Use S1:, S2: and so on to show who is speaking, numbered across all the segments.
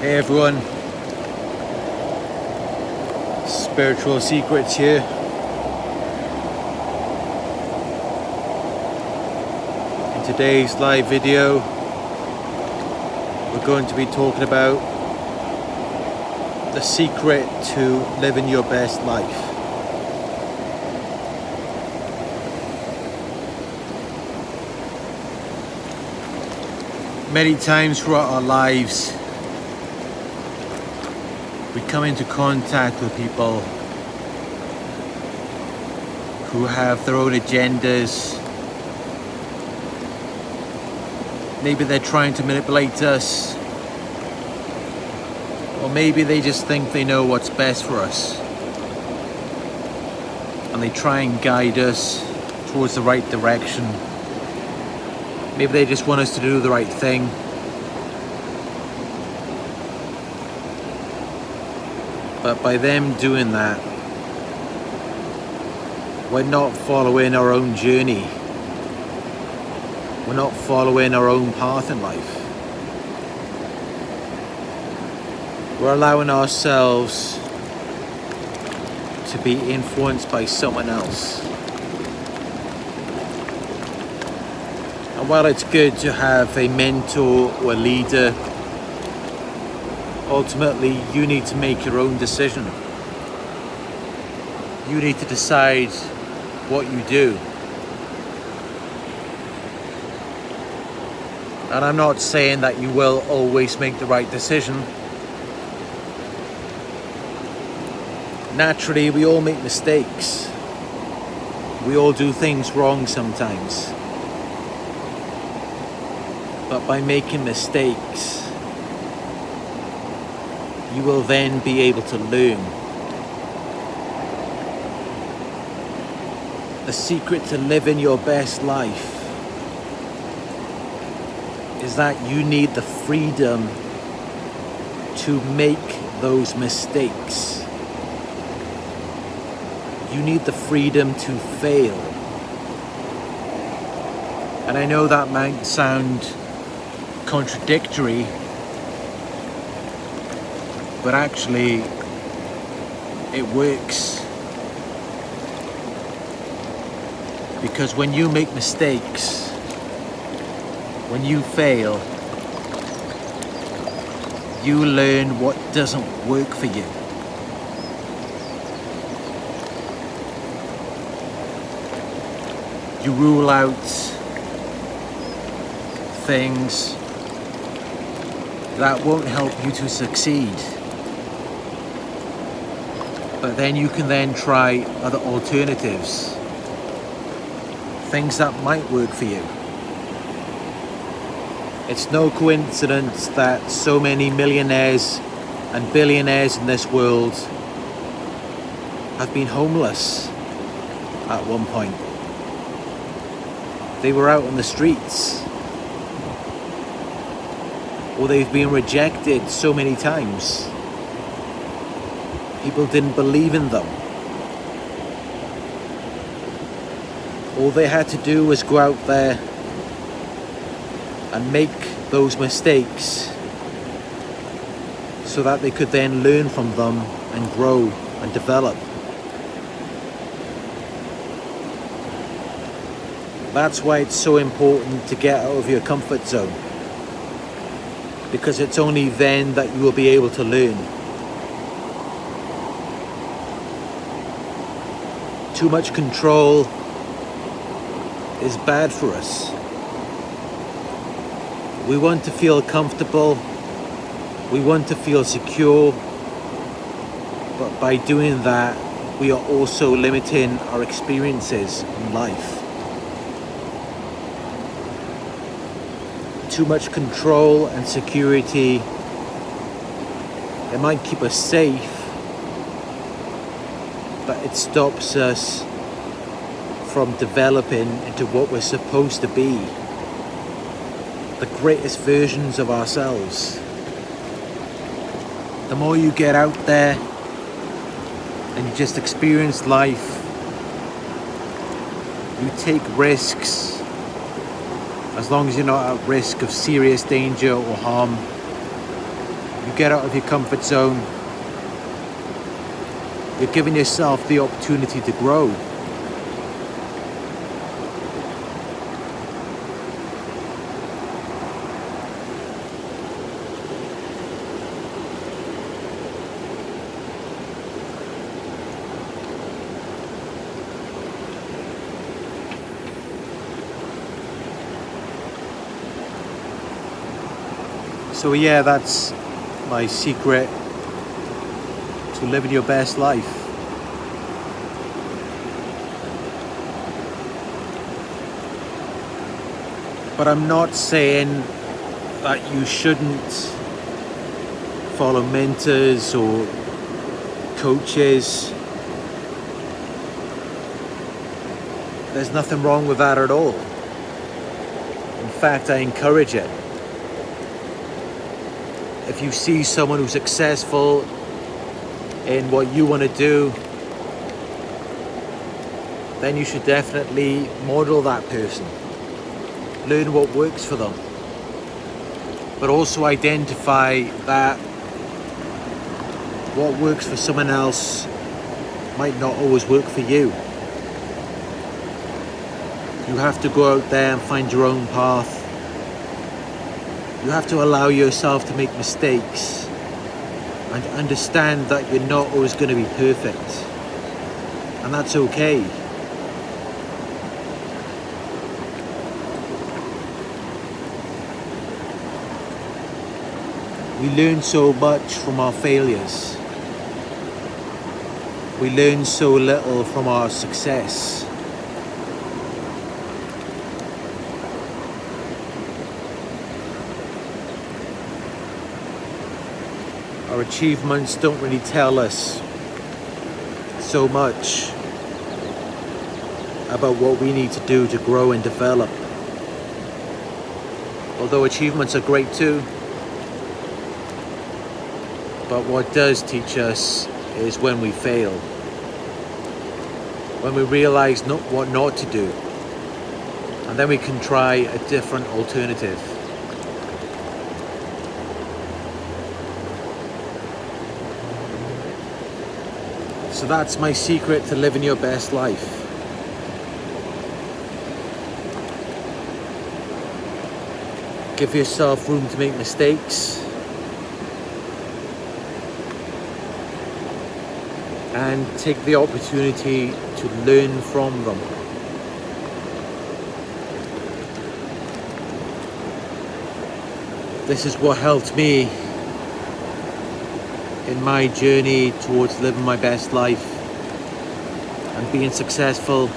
S1: Hey everyone, Spiritual Secrets here. In today's live video, we're going to be talking about the secret to living your best life. Many times throughout our lives, we come into contact with people who have their own agendas. Maybe they're trying to manipulate us, or maybe they just think they know what's best for us, and they try and guide us towards the right direction. Maybe they just want us to do the right thing. But by them doing that, we're not following our own journey. We're not following our own path in life. We're allowing ourselves to be influenced by someone else. And while it's good to have a mentor or a leader, ultimately, you need to make your own decision. You need to decide what you do. And I'm not saying that you will always make the right decision. Naturally, we all make mistakes. We all do things wrong sometimes. But by making mistakes, you will then be able to learn. The secret to living your best life is that you need the freedom to make those mistakes. You need the freedom to fail. And I know that might sound contradictory, but actually it works. Because when you make mistakes, when you fail, you learn what doesn't work for you. You rule out things that won't help you to succeed. But then you can then try other alternatives, things that might work for you. It's no coincidence that so many millionaires and billionaires in this world have been homeless at one point. They were out on the streets, or they've been rejected so many times. People didn't believe in them. All they had to do was go out there and make those mistakes so that they could then learn from them and grow and develop. That's why it's so important to get out of your comfort zone, because it's only then that you will be able to learn. Too much control is bad for us. We want to feel comfortable, we want to feel secure, but by doing that, we are also limiting our experiences in life. Too much control and security, it might keep us safe, but it stops us from developing into what we're supposed to be, the greatest versions of ourselves. The more you get out there and you just experience life, you take risks, as long as you're not at risk of serious danger or harm, you you get out of your comfort zone, you're giving yourself the opportunity to grow. So yeah, that's my secret to living your best life. But I'm not saying that you shouldn't follow mentors or coaches. There's nothing wrong with that at all. In fact, I encourage it. If you see someone who's successful in what you want to do, then you should definitely model that person. Learn what works for them. But also identify that what works for someone else might not always work for you. You have to go out there and find your own path. You have to allow yourself to make mistakes and understand that you're not always going to be perfect. And that's okay. We learn so much from our failures. We learn so little from our success. Our achievements don't really tell us so much about what we need to do to grow and develop. Although achievements are great too, but what does teach us is when we fail. When we realize what not to do, and then we can try a different alternative. So that's my secret to living your best life. Give yourself room to make mistakes. And take the opportunity to learn from them. This is what helped me in my journey towards living my best life and being successful.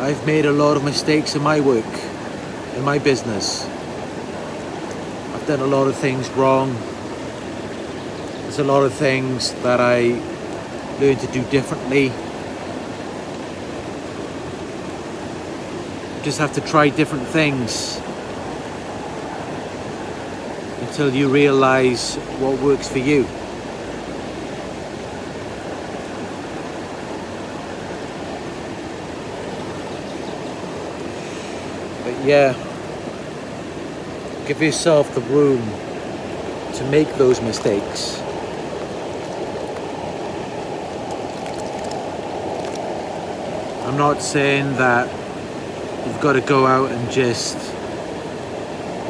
S1: I've made a lot of mistakes in my work, in my business. I've done a lot of things wrong. There's a lot of things that I learned to do differently. You just have to try different things until you realize what works for you. But yeah, give yourself the room to make those mistakes. I'm not saying that you've got to go out and just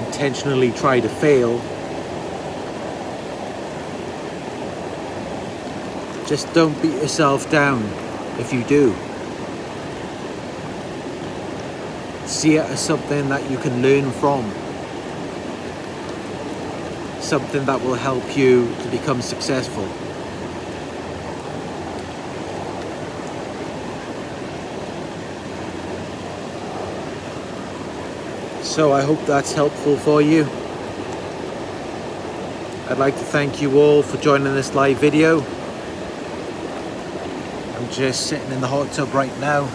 S1: intentionally try to fail. Just don't beat yourself down if you do. See it as something that you can learn from. Something that will help you to become successful. So I hope that's helpful for you. I'd like to thank you all for joining this live video. I'm just sitting in the hot tub right now,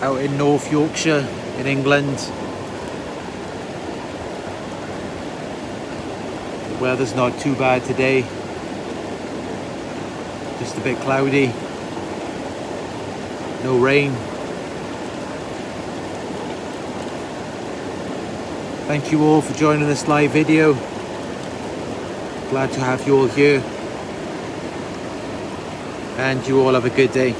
S1: out in North Yorkshire in England. The weather's not too bad today, just a bit cloudy, no rain. Thank you all for joining this live video. Glad to have you all here. And you all have a good day.